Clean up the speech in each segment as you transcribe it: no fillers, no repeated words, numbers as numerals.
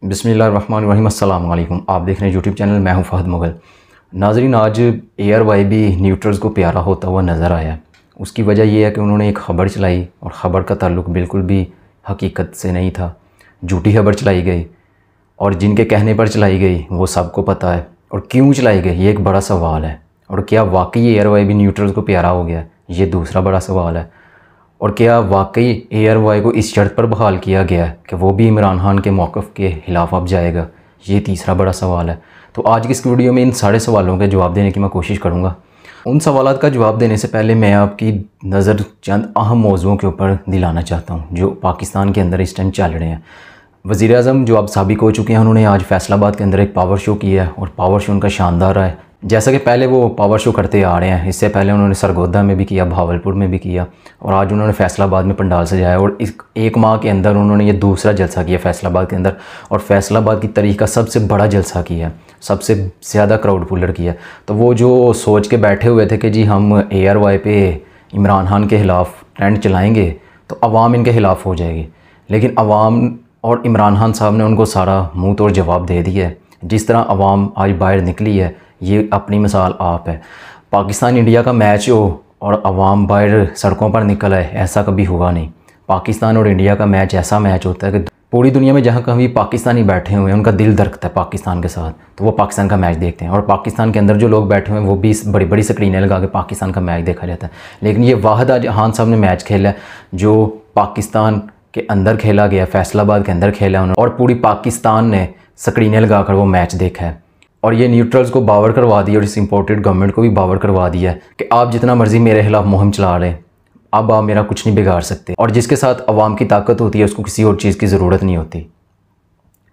बिस्मिल्लाहिर्रहमानिर्रहीम, अस्सलाम वालेकुम। आप देख रहे हैं यूट्यूब चैनल, मैं हूं फ़हद मुग़ल। नाज़रीन, आज एयर वाई भी न्यूट्रल्स को प्यारा होता हुआ नज़र आया। उसकी वजह यह है कि उन्होंने एक ख़बर चलाई और ख़बर का ताल्लुक़ बिल्कुल भी हकीकत से नहीं था। झूठी खबर चलाई गई और जिनके कहने पर चलाई गई वो सबको पता है, और क्यों चलाई गई ये एक बड़ा सवाल है। और क्या वाकई एयर वाई भी न्यूट्रल्स को प्यारा हो गया, ये दूसरा बड़ा सवाल है। और क्या वाकई एयर वाई को इस शर्त पर बहाल किया गया है कि वो भी इमरान खान के मौक़िफ़ के ख़िलाफ़ अब जाएगा, ये तीसरा बड़ा सवाल है। तो आज की इस वीडियो में इन सारे सवालों के जवाब देने की मैं कोशिश करूँगा। उन सवालात का जवाब देने से पहले मैं आपकी नज़र चंद अहम मौज़ूओं के ऊपर दिलाना चाहता हूँ जो पाकिस्तान के अंदर इस टाइम चल रहे हैं। वज़ीर-ए-आज़म जो अब साबिक हो चुके हैं, उन्होंने आज फैसलाबाद के अंदर एक पावर शो किया है और पावर शो उनका शानदार रहा है। जैसा कि पहले वो पावर शो करते आ रहे हैं, इससे पहले उन्होंने सरगोदा में भी किया, भावलपुर में भी किया, और आज उन्होंने फैसलाबाद में पंडाल सजाया। और इस एक माह के अंदर उन्होंने ये दूसरा जलसा किया फैसलाबाद के अंदर, और फैसलाबाद की तारीख़ का सबसे बड़ा जलसा किया, सबसे ज़्यादा क्राउड पुलर किया। तो वो जो सोच के बैठे हुए थे कि जी हम एयर वाई पे इमरान खान के ख़िलाफ़ ट्रेंड चलाएँगे तो अवाम इनके ख़िलाफ़ हो जाएगी, लेकिन अवाम और इमरान खान साहब ने उनको सारा मुँह तोड़ जवाब दे दिया है। जिस तरह अवाम आज बाहर निकली है, ये अपनी मिसाल आप है। पाकिस्तान इंडिया का मैच हो और अवाम बाहर सड़कों पर निकल आए, ऐसा कभी हुआ नहीं। पाकिस्तान और इंडिया का मैच ऐसा मैच होता है कि पूरी दुनिया में जहाँ कभी पाकिस्तानी बैठे हुए हैं उनका दिल धड़कता है पाकिस्तान के साथ, तो वो पाकिस्तान का मैच देखते हैं। और पाकिस्तान के अंदर जो लोग बैठे हुए हैं वो भी बड़ी बड़ी स्क्रीनें लगा के पाकिस्तान का मैच देखा जाता है। लेकिन ये वाहिद आज खान साहब ने मैच खेला है जो पाकिस्तान के अंदर खेला गया, फैसलाबाद के अंदर खेला उन्होंने, और पूरी पाकिस्तान ने स्क्रीनें लगाकर वो मैच देखा है। और ये न्यूट्रल्स को बावर करवा दिया और इस इम्पोर्टेड गवर्नमेंट को भी बावर करवा दिया है कि आप जितना मर्ज़ी मेरे खिलाफ मुहिम चला रहे हैं, अब आप मेरा कुछ नहीं बिगाड़ सकते। और जिसके साथ अवाम की ताकत होती है उसको किसी और चीज़ की ज़रूरत नहीं होती।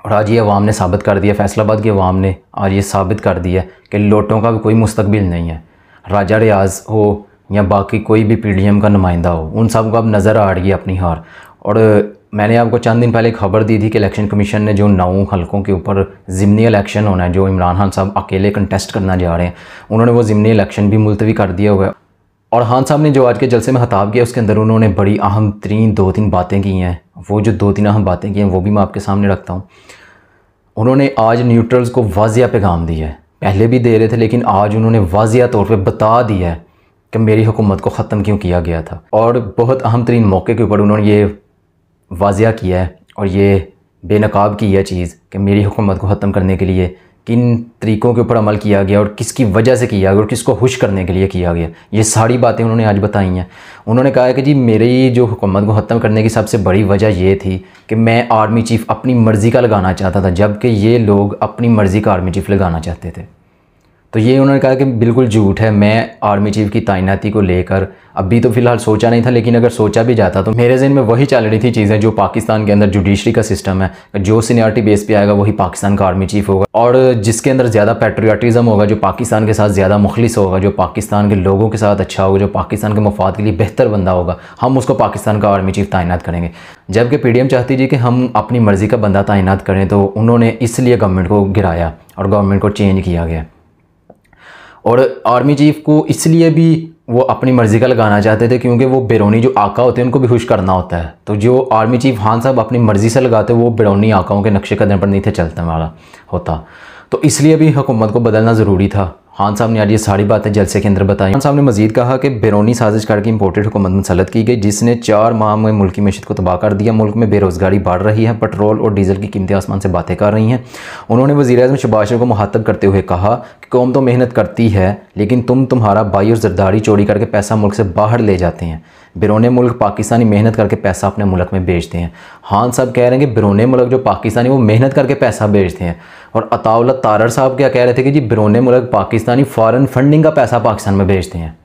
और आज ये अवाम ने साबित कर दिया, फैसलाबाद की अवाम ने आज ये साबित कर दिया कि लोटों का भी कोई मुस्तकबिल नहीं है। राजा रियाज हो या बाकी कोई भी PDM का नुमाइंदा हो, उन सब को अब नज़र आ रही है अपनी हार। और मैंने आपको चंद दिन पहले खबर दी थी कि इलेक्शन कमीशन ने जो 9 हलकों के ऊपर ज़िमनी इलेक्शन होना है, जो इमरान खान साहब अकेले कंटेस्ट करना जा रहे हैं, उन्होंने वो ज़िमनी इलेक्शन भी मुलतवी कर दिया हुआ है। और खान साहब ने जो आज के जलसे में खिताब किया उसके अंदर उन्होंने बड़ी अहम तरीन 2-3 बातें की हैं। वो जो 2-3 अहम बातें की हैं वो भी मैं आपके सामने रखता हूँ। उन्होंने आज न्यूट्रल्स को वाज़िया पैगाम दिया है, पहले भी दे रहे थे लेकिन आज उन्होंने वाज़िया तौर पर बता दिया है कि मेरी हुकूमत को ख़त्म क्यों किया गया था। और बहुत अहम तरीन मौके के ऊपर उन्होंने ये वाज़िया किया है और ये बेनकाब की है चीज़ कि मेरी हुकूमत को ख़त्म करने के लिए किन तरीक़ों के ऊपर अमल किया गया और किसकी वजह से किया गया और किसको खुश करने के लिए किया गया। ये सारी बातें उन्होंने आज बताई हैं। उन्होंने कहा है कि जी मेरी जो हुकूमत को ख़त्म करने की सबसे बड़ी वजह ये थी कि मैं आर्मी चीफ़ अपनी मर्ज़ी का लगाना चाहता था, जबकि ये लोग अपनी मर्ज़ी का आर्मी चीफ़ लगाना चाहते थे। तो ये उन्होंने कहा कि बिल्कुल झूठ है। मैं आर्मी चीफ़ की तैनाती को लेकर अभी तो फ़िलहाल सोचा नहीं था, लेकिन अगर सोचा भी जाता तो मेरे ज़हन में वही चल रही थी चीज़ें जो पाकिस्तान के अंदर जुडिशरी का सिस्टम है, जो सीनियरिटी बेस पे आएगा वही पाकिस्तान का आर्मी चीफ़ होगा, और जिसके अंदर ज़्यादा पैट्रियाटिज़म होगा, जो पाकिस्तान के साथ ज़्यादा मुखलिस होगा, जो पाकिस्तान के लोगों के साथ अच्छा होगा, जो पाकिस्तान के मफाद के लिए बेहतर बंदा होगा, हम उसको पाकिस्तान का आर्मी चीफ़ तैनात करेंगे। जबकि PDM चाहती थी कि हम अपनी मर्ज़ी का बंदा तैनात करें, तो उन्होंने इसलिए गवर्नमेंट को गिराया और गवर्नमेंट को चेंज किया गया। और आर्मी चीफ़ को इसलिए भी वो अपनी मर्ज़ी का लगाना चाहते थे क्योंकि वो बैरूनी जो आका होते हैं उनको भी खुश करना होता है। तो जो आर्मी चीफ़ खान साहब अपनी मर्ज़ी से लगाते वो बैरूनी आकाओं के नक्शे कदम पर नहीं थे चलने वाला होता, तो इसलिए भी हुकूमत को बदलना ज़रूरी था। खान साहब ने आज ये सारी बातें जलसे के अंदर बताई। खान साहब ने मज़ीद कहा कि बैरूनी साजिश करके इम्पोर्टेड हुकूमत मुसल्लत की गई जिसने 4 माह में मुल्क की मईशत को तबाह कर दिया। मुल्क में बेरोज़गारी बढ़ रही है, पेट्रोल और डीज़ल की कीमतें आसमान से बातें कर रही हैं। उन्होंने वज़ीर-ए-आज़म शहबाज शरीफ को मुखातब करते हुए कहा कि कौम तो मेहनत करती है लेकिन तुम्हारा बाई और जरदारी चोरी करके पैसा मुल्क से बाहर ले जाते हैं। बैरून मुल्क पाकिस्तानी मेहनत करके पैसा अपने मुल्क में बेचते हैं। खान साहब कह रहे हैं कि बैरून मुल्क जो पाकिस्तानी वो मेहनत करके पैसा बेचते हैं। और अताउल्लाह तारर साहब क्या कह रहे थे कि जी बैरून मुल्क पाकिस्तानी फ़ॉरेन फंडिंग का पैसा पाकिस्तान में बेचते हैं।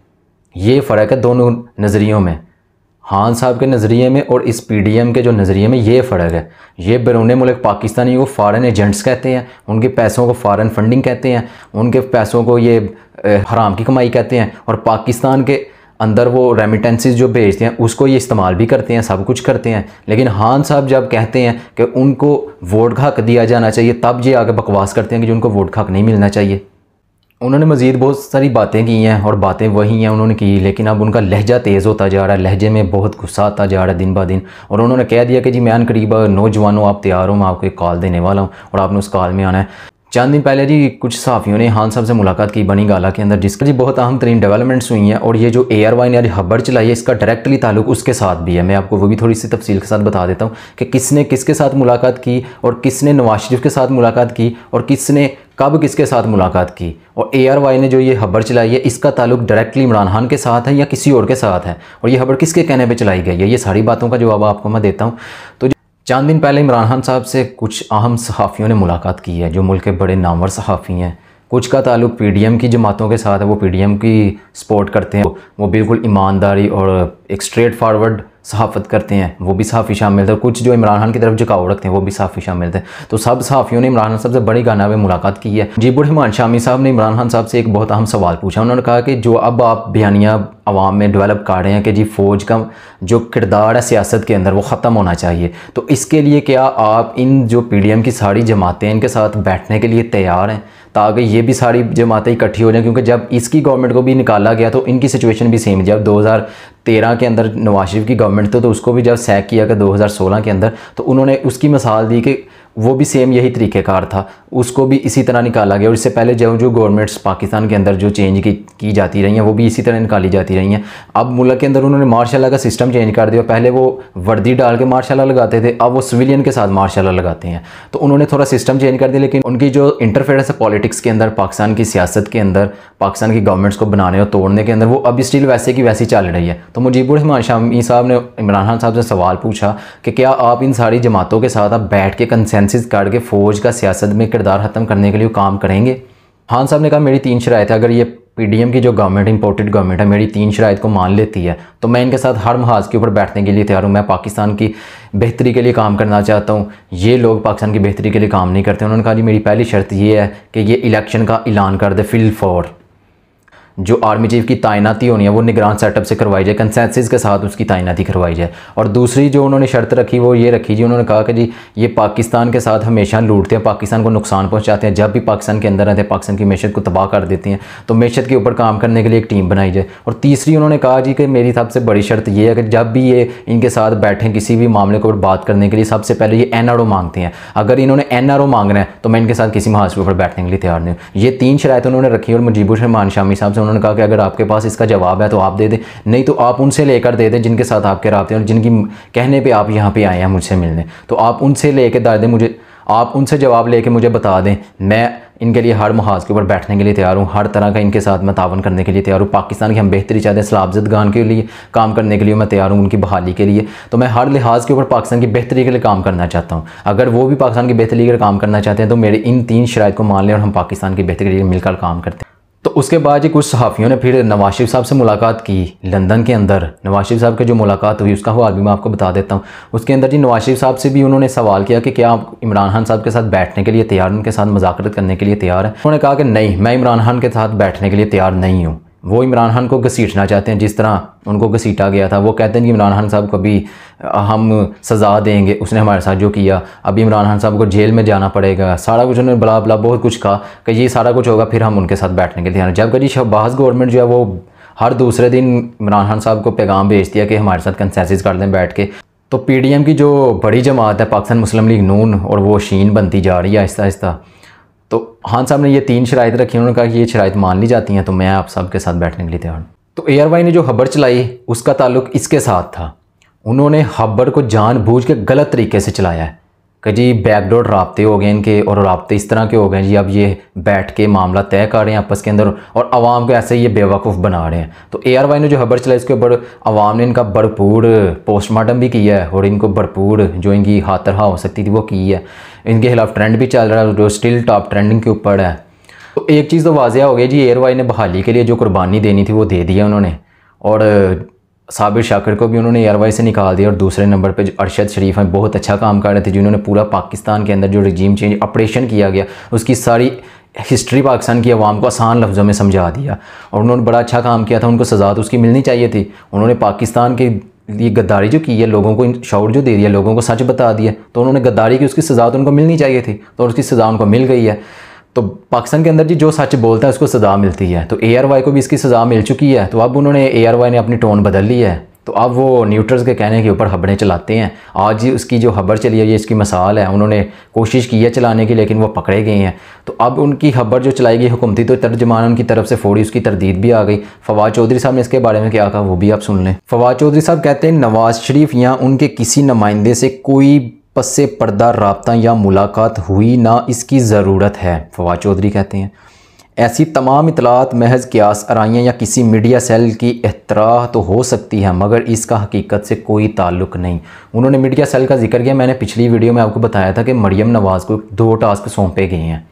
ये फ़र्क है दोनों नज़रियों में, खान साहब के नज़रिए में और इस PDM के जो नज़रिए में ये फ़र्क है। ये बैरून मुल्क पाकिस्तानी को फ़ॉरेन एजेंट्स कहते हैं, उनके पैसों को फ़ॉरेन फंडिंग कहते हैं, उनके पैसों को ये हराम की कमाई कहते हैं। और पाकिस्तान के अंदर वो रेमिटेंसेस जो भेजते हैं उसको ये इस्तेमाल भी करते हैं, सब कुछ करते हैं। लेकिन खान साहब जब कहते हैं कि उनको वोट का हक दिया जाना चाहिए, तब ये आगे बकवास करते हैं कि जो उनको वोट का हक नहीं मिलना चाहिए। उन्होंने मज़ीद बहुत सारी बातें की हैं और बातें वही हैं उन्होंने की, लेकिन अब उनका लहजा तेज़ होता जा रहा है, लहजे में बहुत गुस्सा आता जा रहा है दिन ब दिन। और उन्होंने कह दिया कि जी मैं करीब नौजवानों आप तैयार हो, मैं आपको एक कॉल देने वाला हूँ और आपने उस कॉल में आना है। चंद दिन पहले जी कुछ सहाफ़ियों ने खान साहब से मुलाकात की बनी गाला के अंदर, जिसका जी बहुत अहम तरीन डेवलपमेंट्स हुई हैं। और ये जो ARY ने आज खबर चलाई है इसका डायरेक्टली ताल्लुक उसके साथ भी है। मैं आपको वो भी थोड़ी सी तफसील के साथ बता देता हूँ कि किसने किसके साथ मुलाकात की और किसने नवाज शरीफ के साथ मुलाकात की और किसने कब किसके साथ मुलाकात की। और ARY ने जो ये खबर चलाई है इसका ताल्लुक डायरेक्टली इमरान खान के साथ है या किसी और के साथ है, और ये खबर किसके कहने पर चलाई गई है, ये सारी बातों का जवाब आपको मैं देता हूँ। तो चंद दिन पहले इमरान खान साहब से कुछ अहम सहाफ़ियों ने मुलाकात की है जो मुल्क के बड़े नामवर सहाफ़ी हैं। कुछ का ताल्लुक PDM की जमातों के साथ है, वो PDM की सपोर्ट करते हैं, वो बिल्कुल ईमानदारी और एक स्ट्रेट फारवर्ड सहाफ़त करते हैं, वो भी सहाफ़ी शामिल थे। कुछ जो इमरान खान की तरफ झुकाव रखते हैं वो भी सहाफ़ी शामिल थे। तो सब सहाफ़ियों ने इमरान खान साहब से बड़ी गाना में मुलाकात की है। मुजीबुर-रहमान शामी साहब ने इमरान खान साहब से एक बहुत अहम सवाल पूछा। उन्होंने कहा कि जो अब आप बयानिया अवाम में डेवलप कर रहे हैं कि जी फ़ौज का जो किरदार है सियासत के अंदर वो ख़त्म होना चाहिए, तो इसके लिए क्या आप इन जो PDM की सारी जमातें इनके साथ बैठने के लिए तैयार हैं ताकि ये भी सारी जमातें इकट्ठी हो जाएं? क्योंकि जब इसकी गवर्नमेंट को भी निकाला गया तो इनकी सिचुएशन भी सेम, जब 2013 के अंदर नवाज शरीफ की गवर्नमेंट तो उसको भी जब सैक किया गया 2016 के अंदर, तो उन्होंने उसकी मिसाल दी कि वो भी सेम यही तरीक़ेकार था, उसको भी इसी तरह निकाला गया। और इससे पहले जो गवर्नमेंट्स पाकिस्तान के अंदर जो चेंज की जाती रही हैं वो भी इसी तरह निकाली जाती रही हैं। अब मुल्क के अंदर उन्होंने मार्शल लॉ का सिस्टम चेंज कर दिया। पहले वो वर्दी डाल के मार्शल लॉ लगाते थे, अब वो सिविलियन के साथ मार्शल लॉ लगाते हैं। तो उन्होंने थोड़ा सिस्टम चेंज कर दिया, लेकिन उनकी जो इंटरफेरेंस है पॉलिटिक्स के अंदर, पाकिस्तान की सियासत के अंदर, पाकिस्तान की गवर्नमेंट्स को बनाने और तोड़ने के अंदर, वो अभी स्टिल वैसे की वैसी चल रही है। तो मुजीबुर-रहमान शामी साहब ने इमरान खान साहब से सवाल पूछा कि क्या आप इन सारी जमातों के साथ आप बैठ के कंसेंसस करके फ़ौज का सियासत में किरदार ख़त्म करने के लिए काम करेंगे? खान साहब ने कहा मेरी 3 शराइत है, अगर ये PDM की जो गवर्नमेंट इंपोर्टेड गवर्नमेंट है मेरी 3 शराइत को मान लेती है तो मैं इनके साथ हर महाज के ऊपर बैठने के लिए तैयार हूँ। मैं पाकिस्तान की बेहतरी के लिए काम करना चाहता हूँ, ये लोग पाकिस्तान की बेहतरी के लिए काम नहीं करते। उन्होंने कहा जी मेरी पहली शर्त ये है कि ये इलेक्शन का ऐलान कर दे, फिल फॉर जो आर्मी चीफ की तैनाती होनी है वो निगरान सेटअप से करवाई जाए, कंसेंसस के साथ उसकी तैनाती करवाई जाए। और दूसरी जो उन्होंने शर्त रखी वो ये रखी जी, उन्होंने कहा कि जी ये पाकिस्तान के साथ हमेशा लूटते हैं, पाकिस्तान को नुकसान पहुंचाते हैं, जब भी पाकिस्तान के अंदर आते हैं पाकिस्तान की मैशत को तबाह कर देते हैं, तो मैशत के ऊपर काम करने के लिए एक टीम बनाई जाए। और तीसरी उन्होंने कहा जी कि मेरी सबसे बड़ी शर्त ये है कि जब भी ये इनके साथ बैठें किसी भी मामले को बात करने के लिए, सबसे पहले ये NRO मांगते हैं। अगर इन्होंने NRO मांगना है तो मैं इनके साथ किसी महाज के ऊपर बैठने के लिए तैयार नहीं हूँ। ये 3 शराइत उन्होंने रखी। और मुजीबुर-रहमान शामी साहब से उन्होंने कहा कि अगर आपके पास इसका जवाब है तो आप दे दें, नहीं तो आप उनसे लेकर दे दें जिनके साथ आपके राब्ते हैं और जिनकी कहने पे आप यहाँ पे आए हैं मुझसे मिलने। तो आप उनसे लेके दे दें मुझे, आप उनसे जवाब लेके मुझे बता दें, मैं इनके लिए हर महाज के ऊपर बैठने के लिए तैयार हूँ, हर तरह का इनके साथ मैं तावन करने के लिए तैयार हूँ। पाकिस्तान की हम बेहतरी चाहते हैं, सलाबजद गान के लिए काम करने के लिए मैं तैयार हूँ, उनकी बहाली के लिए। तो मैं हर लिहाज के ऊपर पाकिस्तान की बेहतरी के लिए काम करना चाहता हूँ। अगर वो भी पाकिस्तान की बेहतरी के लिए काम करना चाहते हैं तो मेरे इन 3 शराइत को मान लें और हम पाकिस्तान की बेहतरी के लिए मिलकर काम करते हैं। तो उसके बाद जी कुछ सहाफ़ियों ने फिर नवाज शरीफ साहब से मुलाकात की लंदन के अंदर। नवाज शरीफ साहब की जो मुलाकात हुई उसका हाल भी मैं आपको बता देता हूँ। उसके अंदर जी नवाज शरीफ साहब से भी उन्होंने सवाल किया कि क्या आप इमरान खान साहब के साथ बैठने के लिए तैयार, उनके साथ मुज़ाकरत करने के लिए तैयार हैं? उन्होंने कहा कि नहीं, मैं इमरान खान के साथ बैठने के लिए तैयार नहीं हूँ। वो इमरान खान को घसीटना चाहते हैं जिस तरह उनको घसीटा गया था। वो कहते हैं कि इमरान खान साहब को भी हम सज़ा देंगे, उसने हमारे साथ जो किया, अभी इमरान खान साहब को जेल में जाना पड़ेगा, सारा कुछ उन्होंने बला बला बहुत कुछ कहा कि ये सारा कुछ होगा फिर हम उनके साथ बैठने के लिए तैयार हैं। जबकि जी शहबाज गवर्नमेंट जो है वो हर दूसरे दिन इमरान खान साहब को पैगाम भेजती है कि हमारे साथ कंसेंसस कर दें बैठ के। तो PDM की जो बड़ी जमात है पाकिस्तान मुस्लिम लीग नून, और वो शीन बनती जा रही है आहिस्ता आहिस्ता। तो खान साहब ने ये 3 शराइत रखी। उन्होंने कहा कि ये शराइत मान ली जाती हैं तो मैं आप सब के साथ बैठने के लिए तैयार हूँ। तो ARY ने जो खबर चलाई उसका ताल्लुक इसके साथ था। उन्होंने खबर को जानबूझ के गलत तरीके से चलाया है कि जी बैकडोर राब्ते हो गए इनके, और राब्ते इस तरह के हो गए जी अब ये बैठ के मामला तय कर रहे हैं आपस के अंदर और आवाम को ऐसे ये बेवकूफ़ बना रहे हैं। तो ARY ने जो खबर चलाई उसके ऊपर आवाम ने इनका भरपूर पोस्टमार्टम भी किया है और इनको भरपूर जो इनकी हाथरहा हो सकती थी वो की है। इनके खिलाफ ट्रेंड भी चल रहा है जो स्टिल टॉप ट्रेंडिंग के ऊपर है। तो एक चीज़ तो वाज़ेह हो गई जी, ARY ने बहाली के लिए जो कुर्बानी देनी थी वो दे दिया उन्होंने, और साबिर शाकिर को भी उन्होंने ARY से निकाल दिया। और दूसरे नंबर पे जो अरशद शरीफ हैं बहुत अच्छा काम कर रहे थे जिन्होंने पूरा पाकिस्तान के अंदर जो रिजीम चेंज ऑपरेशन किया गया उसकी सारी हिस्ट्री पाकिस्तान की आवाम को आसान लफ्ज़ों में समझा दिया और उन्होंने बड़ा अच्छा काम किया था। उनको सज़ा तो उसकी मिलनी चाहिए थी। उन्होंने पाकिस्तान के लिए गद्दारी जो की है, लोगों को शऊर जो दे दिया, लोगों को सच बता दिया, तो उन्होंने गद्दारी की उसकी सज़ा तो उनको मिलनी चाहिए थी, तो उसकी सज़ा उनको मिल गई है। तो पाकिस्तान के अंदर जी जो सच बोलता है उसको सज़ा मिलती है। तो ARY को भी इसकी सज़ा मिल चुकी है। तो अब उन्होंने ARY ने अपनी टोन बदल ली है। तो अब वो न्यूट्रल्स के कहने के ऊपर खबरें चलाते हैं। आज ही उसकी जो खबर चली है ये इसकी मिसाल है। उन्होंने कोशिश की है चलाने की, लेकिन वो पकड़े गए हैं। तो अब उनकी खबर जो चलाई गई हुकूमती तो तर्जमान उनकी तरफ से फ़ौरी उसकी तरदीद भी आ गई। फवाद चौधरी साहब ने इसके बारे में क्या कहा वो भी आप सुन लें। फवाद चौधरी साहब कहते हैं नवाज़ शरीफ या उनके किसी नुमाइंदे से कोई पस्से पर्दा राब्ता या मुलाकात हुई ना इसकी ज़रूरत है। फवाद चौधरी कहते हैं ऐसी तमाम इतलात महज क्यास आराइयाँ या किसी मीडिया सेल की एहतराह तो हो सकती है मगर इसका हकीकत से कोई ताल्लुक़ नहीं। उन्होंने मीडिया सेल का जिक्र किया। मैंने पिछली वीडियो में आपको बताया था कि मरियम नवाज़ को 2 टास्क सौंपे गए हैं।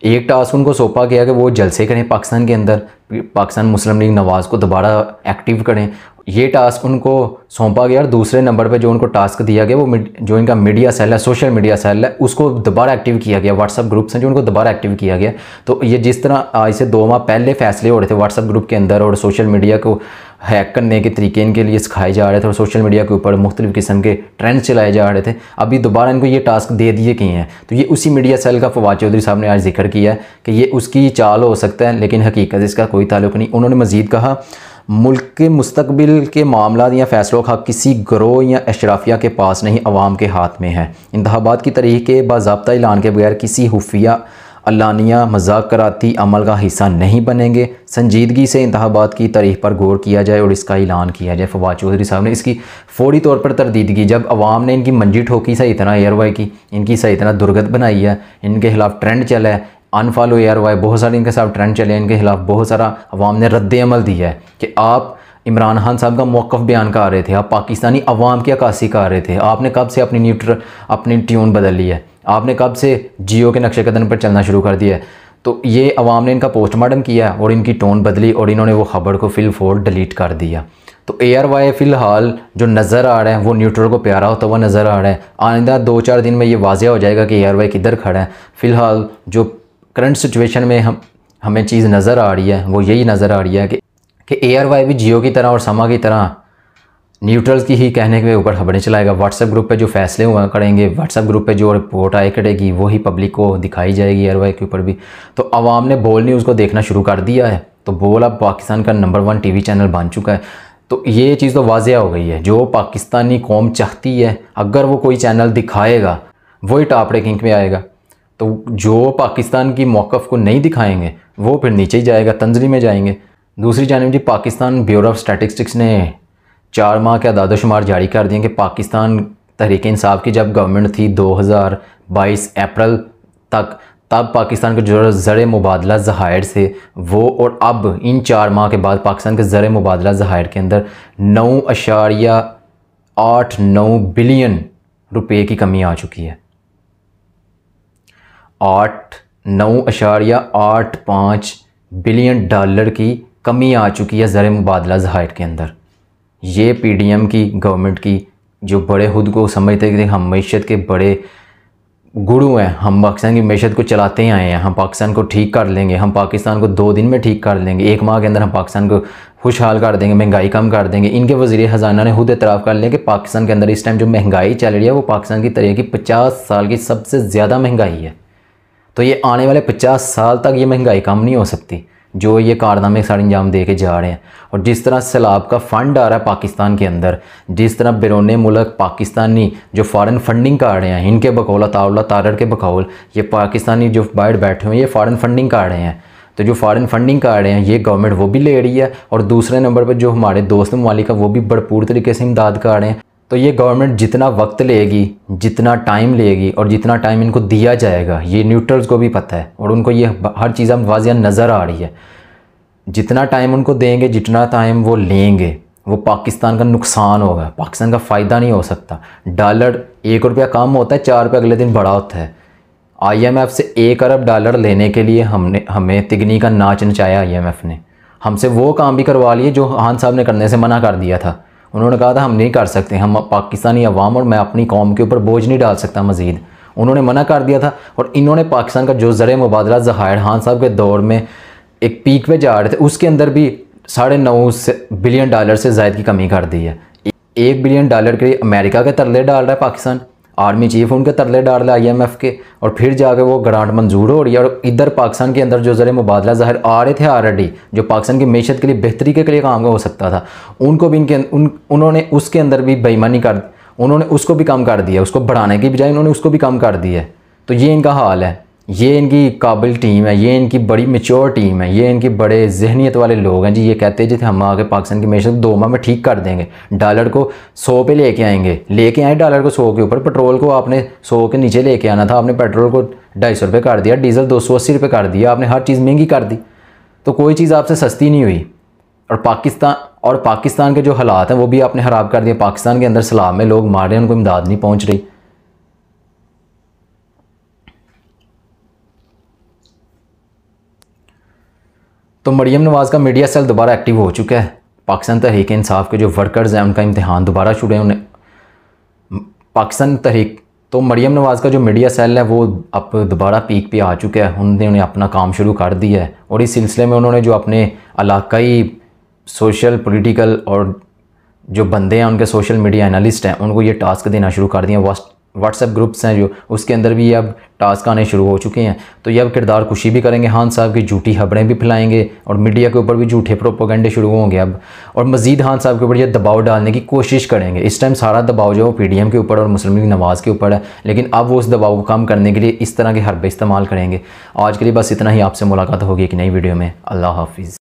एक टास्क उनको सौंपा गया कि वो जलसे करें पाकिस्तान के अंदर, पाकिस्तान मुस्लिम लीग नवाज़ को दोबारा एक्टिव करें। ये टास्क उनको सौंपा गया। और दूसरे नंबर पे जो उनको टास्क दिया गया वो जो इनका मीडिया सेल है, सोशल मीडिया सेल है, उसको दोबारा एक्टिव किया गया। व्हाट्सअप ग्रुप्स हैं जो उनको दोबारा एक्टिव किया गया। तो ये जिस तरह आज से 2 माह पहले फैसले हो रहे थे व्हाट्सअप ग्रुप के अंदर और सोशल मीडिया को हैक करने के तरीके इनके लिए सिखाए जा रहे थे और सोशल मीडिया के ऊपर मुख्तलिफ़ किस्म के ट्रेंड्स चलाए जा रहे थे, अभी दोबारा इनको ये टास्क दे दिए गए हैं। तो ये उसी मीडिया सेल का फवाद चौधरी साहब ने आज जिक्र किया है कि ये उसकी चाल हो सकता है लेकिन हकीकत इसका कोई ताल्लुक़ नहीं। उन्होंने मज़ीद कहा मुल्क के मुस्तकबिल के मामला या फ़ैसलों का किसी गिरोह या अशराफिया के पास नहीं, अवाम के हाथ में है। इंतखाबात की तारीख के बाज़ाब्ता ऐलान के बगैर किसी खुफिया अलानिया मज़ाकराती अमल का हिस्सा नहीं बनेंगे। संजीदगी से इंतखाबात की तारीख पर गौर किया जाए और इसका ऐलान किया जाए। फवाद चौधरी साहब ने इसकी फ़ौरी तौर पर तरदीद की। जब अवाम ने इनकी मंजी ठोकी सही तरह ARY की, इनकी सही तरह दुर्गत बनाई है, इनके खिलाफ ट्रेंड चला है, अनफॉलो ARY, बहुत सारे इनके साथ ट्रेंड चले, इनके खिलाफ बहुत सारा अवाम ने रद्द अमल दिया है कि आप इमरान खान साहब का मौक़िफ़ बयान कर रहे थे, आप पाकिस्तानी अवाम की अक्कासी कर रहे थे, आपने कब से अपनी ट्यून बदल ली है, आपने कब से जियो के नक्शे कदम पर चलना शुरू कर दिया है। तो ये अवाम ने इनका पोस्टमार्टम किया और इनकी टोन बदली और इन्होंने वो ख़बर को फिलफोर डिलीट कर दिया। तो ARY फ़िलहाल जो नज़र आ रहा है वो न्यूट्रल को प्यारा होता हुआ नज़र आ रहा है। आइंदा 2-4 दिन में ये वाज़ेह हो जाएगा कि ARY किधर खड़ा है। फ़िलहाल जो करंट सिचुएशन में हमें चीज़ नज़र आ रही है वो यही नज़र आ रही है कि ARY भी जियो की तरह और समा की तरह न्यूट्रल्स की ही कहने के ऊपर खबरें चलाएगा। व्हाट्सएप ग्रुप पे जो फैसले हुआ करेंगे, व्हाट्सएप ग्रुप पे जो रिपोर्ट आए करेगी वही पब्लिक को दिखाई जाएगी ARY के ऊपर भी। तो आवाम ने बोल न्यूज़ को देखना शुरू कर दिया है। तो बोल अब पाकिस्तान का नंबर 1 TV चैनल बन चुका है। तो ये चीज़ तो वाज़ेह हो गई है। जो पाकिस्तानी कौम चाहती है अगर वो कोई चैनल दिखाएगा वही टॉप रैंकिंग में आएगा। तो जो पाकिस्तान की मौक़िफ़ को नहीं दिखाएंगे वो फिर नीचे ही जाएगा, तंजली में जाएंगे। दूसरी जानिब जी पाकिस्तान ब्यूरो ऑफ स्टैटिस्टिक्स ने 4 माह के अदाद-ओ-शुमार जारी कर दिए कि पाकिस्तान तहरीक इंसाफ की जब गवर्नमेंट थी 2022 अप्रैल तक, तब पाकिस्तान के जो ज़र मुबादला ज़खायर थे वो, और अब इन 4 माह के बाद पाकिस्तान के ज़र मुबादला ज़खायर के अंदर 9.89 बिलियन रुपए की कमी आ चुकी है। 9.85 बिलियन डॉलर की कमी आ चुकी है ज़र मुबादला ज़खायर के अंदर। ये PDM की गवर्नमेंट की जो बड़े खुद को समझते हैं कि हम मईशत के बड़े गुरु हैं, हम पाकिस्तान की मईशत को चलाते आए हैं, हम पाकिस्तान को ठीक कर लेंगे, हम पाकिस्तान को 2 दिन में ठीक कर लेंगे, 1 माह के अंदर हम पाकिस्तान को खुशहाल कर देंगे, महंगाई कम कर देंगे। इनके वज़ीर ख़जाना ने खुद एतराफ़ कर लिया कि पाकिस्तान के अंदर इस टाइम जो महंगाई चल रही है वो पाकिस्तान की तरह की 50 साल की सबसे ज़्यादा महंगाई है। तो ये आने वाले 50 साल तक ये महंगाई कम नहीं हो सकती जो ये कारनामे सारे अंजाम दे के जा रहे हैं। और जिस तरह सैलाब का फ़ंड आ रहा है पाकिस्तान के अंदर, जिस तरह बैरून मुल्क पाकिस्तानी जो फ़ॉरेन फंडिंग कर रहे हैं, इनके बकौल ताउला तारड़ के बकौल ये पाकिस्तानी जो बाहर बैठे हुए हैं ये फ़ॉरेन फंडिंग कर रहे हैं। तो जो फ़ॉरेन फंडिंग कर रहे हैं ये गवर्नमेंट वो भी ले रही है, और दूसरे नंबर पर जो हमारे दोस्त ममालिक है वो भी भरपूर तरीके से इमदाद कर रहे हैं। तो ये गवर्नमेंट जितना वक्त लेगी, जितना टाइम लेगी और जितना टाइम इनको दिया जाएगा ये न्यूट्रल्स को भी पता है और उनको ये हर चीज़ अब वाज़िया नज़र आ रही है। जितना टाइम उनको देंगे, जितना टाइम वो लेंगे, वो पाकिस्तान का नुकसान होगा, पाकिस्तान का फ़ायदा नहीं हो सकता। डॉलर 1 रुपया कम होता है, 4 रुपये अगले दिन बढ़ा होता है। IMF से 1 अरब डॉलर लेने के लिए हमें तिगनी का नाच नचाया। IMF ने हमसे वो काम भी करवा लिए जो खान साहब ने करने से मना कर दिया था। उन्होंने कहा था हम नहीं कर सकते, हम पाकिस्तानी अवाम और मैं अपनी कौम के ऊपर बोझ नहीं डाल सकता मज़ीद। उन्होंने मना कर दिया था और इन्होंने पाकिस्तान का जो ज़र मुबादला ज़खायर खान साहब के दौर में एक पीक पे जा रहे थे उसके अंदर भी 9.5 बिलियन डॉलर से ज़ायद की कमी कर दी है। $1 बिलियन के लिए अमेरिका के तरले डाल रहा है पाकिस्तान, आर्मी चीफ उनके तरले डाल रहे IMF के, और फिर जाके वो ग्रांट मंजूर हो रही है। और इधर पाकिस्तान के अंदर जो ज़र मुबादला ज़ाहिर आ रहे थे ऑलरेडी, जो पाकिस्तान की मैशत के लिए बेहतरी के लिए काम हो सकता था, उनको भी उन्होंने उसके अंदर भी बेईमानी कर, उन्होंने उसको भी कम कर दिया, उसको बढ़ाने की बजाय उन्होंने उसको भी कम कर दिया है। तो ये इनका हाल है। ये इनकी काबिल टीम है, ये इनकी बड़ी मैच्योर टीम है, ये इनकी बड़े जहनीत वाले लोग हैं जी। ये कहते हैं जी हम आगे पाकिस्तान की मैशत 2 माह में ठीक कर देंगे, डॉलर को 100 पे लेके आएंगे, लेके आए डॉलर को 100 के ऊपर। पेट्रोल को आपने 100 के नीचे लेके आना था, आपने पेट्रोल को 250 रुपये कर दिया, डीजल 280 रुपये कर दिया, आपने हर चीज़ महंगी कर दी। तो कोई चीज़ आपसे सस्ती नहीं हुई। और पाकिस्तान के जो हालात हैं वो भी आपने ख़राब कर दिए। पाकिस्तान के अंदर सलाब में लोग मार रहे हैं, उनको इमदाद नहीं पहुँच रही। तो मरियम नवाज़ का मीडिया सेल दोबारा एक्टिव हो चुका है। पाकिस्तान तहरीक इंसाफ के जो वर्कर्स हैं उनका इम्तिहान दोबारा शुरू है। उन्हें पाकिस्तान तहरीक, तो मरियम नवाज़ का जो मीडिया सेल है वो अब दोबारा पीक पे आ चुका है। उन्होंने अपना काम शुरू कर दिया है, और इस सिलसिले में उन्होंने जो अपने इलाकाई सोशल पॉलिटिकल और जो बंदे हैं उनके सोशल मीडिया एनालिस्ट हैं उनको ये टास्क देना शुरू कर दिया। व्हाट्सएप ग्रुप्स हैं जो, उसके अंदर भी अब टास्क आने शुरू हो चुके हैं। तो ये अब किरदार कुशी भी करेंगे, खान साहब की झूठी खबरें भी फैलाएंगे, और मीडिया के ऊपर भी झूठे प्रोपोगंडे शुरू होंगे अब, और मज़ीद खान साहब के ऊपर ये दबाव डालने की कोशिश करेंगे। इस टाइम सारा दबाव जो है वो PDM के ऊपर और मुस्लिम लीग नवाज़ के ऊपर है, लेकिन अब वो उस दबाव को कम करने के लिए इस तरह के हरबे इस्तेमाल करेंगे। आज के लिए बस इतना ही। आपसे मुलाकात होगी एक नई वीडियो में। अल्लाह हाफिज़।